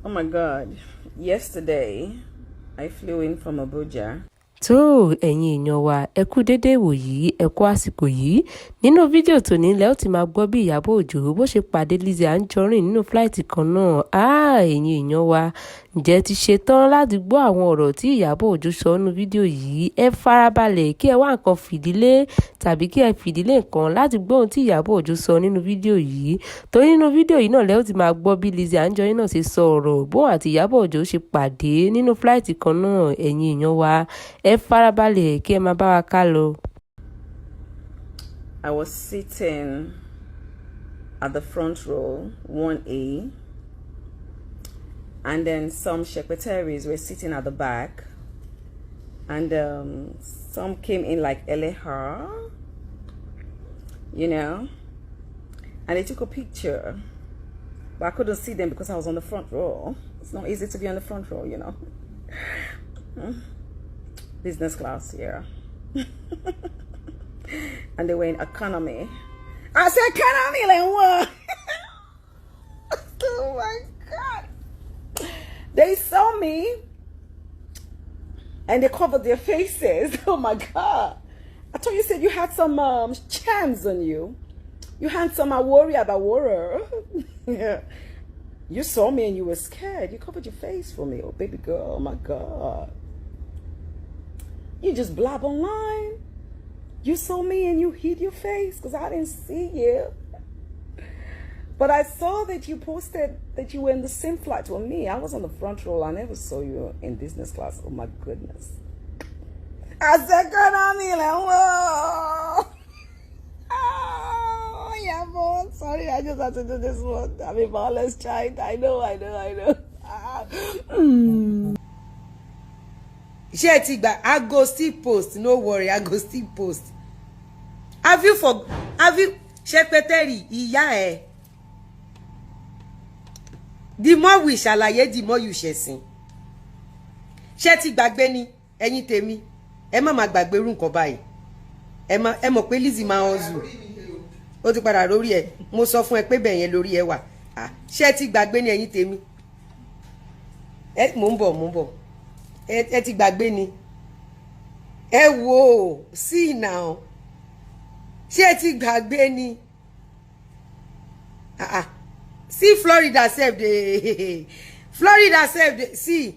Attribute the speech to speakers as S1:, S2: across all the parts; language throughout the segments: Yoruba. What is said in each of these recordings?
S1: Oh my God. Yesterday, I flew in from Abuja.
S2: tó ẹ̀yin èèyàn wa ẹ kú déédéé wòyí ẹ kú àsìkò yìí nínú fídíò tòní lẹ́ ó ti máa gbọ́ bí Ìyábọ̀ Òjó bó ṣe pàdé LIZZY ANJORIN nínú fúláìtì kan náà ẹ̀yin èèyàn wa ǹjẹ́ ti ṣe tán láti gbọ́ àwọn ọ̀rọ̀ tí Ìyábọ̀ Òjó sọ nínú fídíò yìí ẹ farabalẹ̀ kí ẹ wá nǹkan fìdílé tàbí kí ẹ fìdílé nǹkan láti gbọ́ ohun tí Ìyábọ̀ Òjó sọ nínú fídíò yìí torí nínú fídíò yìí náà lẹ́ ó ti máa gbọ́ bí LIZZY ANJORIN náà ṣe sọ ọ̀rọ̀ bóun àti Ìyábọ̀ Òjó ṣe pàdé nínú fúláìtì kan náà ẹ̀yin èèyàn wa ẹ farabalẹ̀ kí ẹ máa bá wa ká lọ.
S1: I was sitting at the front row, 1A, and then some secretaries were sitting at the back, and some came in like Eleha, you know, and they took a picture, but I couldn't see them because I was on the front row. It's not easy to be on the front row, you know. Business class here. And they were in economy. I said economy like what? Oh my God. They saw me and they covered their faces. Oh my God. I thought you said you had some charms on you. You had some warrior. Yeah. You saw me and you were scared. You covered your face for me. Oh baby girl, oh my God. You just blab online. You saw me and you hid your face because I didn't see you. But I saw that you posted that you were in the same flight with me. I was on the front row. I never saw you in business class. Oh my goodness. I said, "Girl, I'm like, whoa." Oh, yeah, boy. Sorry, I just had to do this one. I'm a violence child. I know.
S3: I go still post, no worry, I go still post. Have you secretary ìyá ẹ? The more we ṣàlàyé, the more you ṣe sìn. Ṣé ti gbàgbé ni ẹ̀yin tèmi? Ẹ má má gbàgbé irú nǹkan báyìí. Ẹ mọ̀ pé LIZZY máa hustle. Ó ti padà lórí ẹ. Mo sọ fún ẹ pé bẹ́ẹ̀ yẹn lórí ẹ wà. Ṣé ti gbàgbé ni ẹ̀yin tèmi? Mo ń bọ̀. Ẹ ti gbàgbé ni. Ẹ wò see now. Ṣé ti gbàgbé ni? See Florida sef dey see.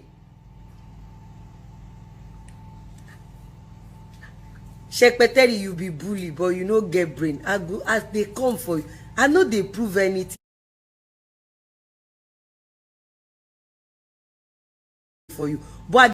S3: Secretary, you be bully but you no get brain. I go as they come for you. I know they prove anything for you. But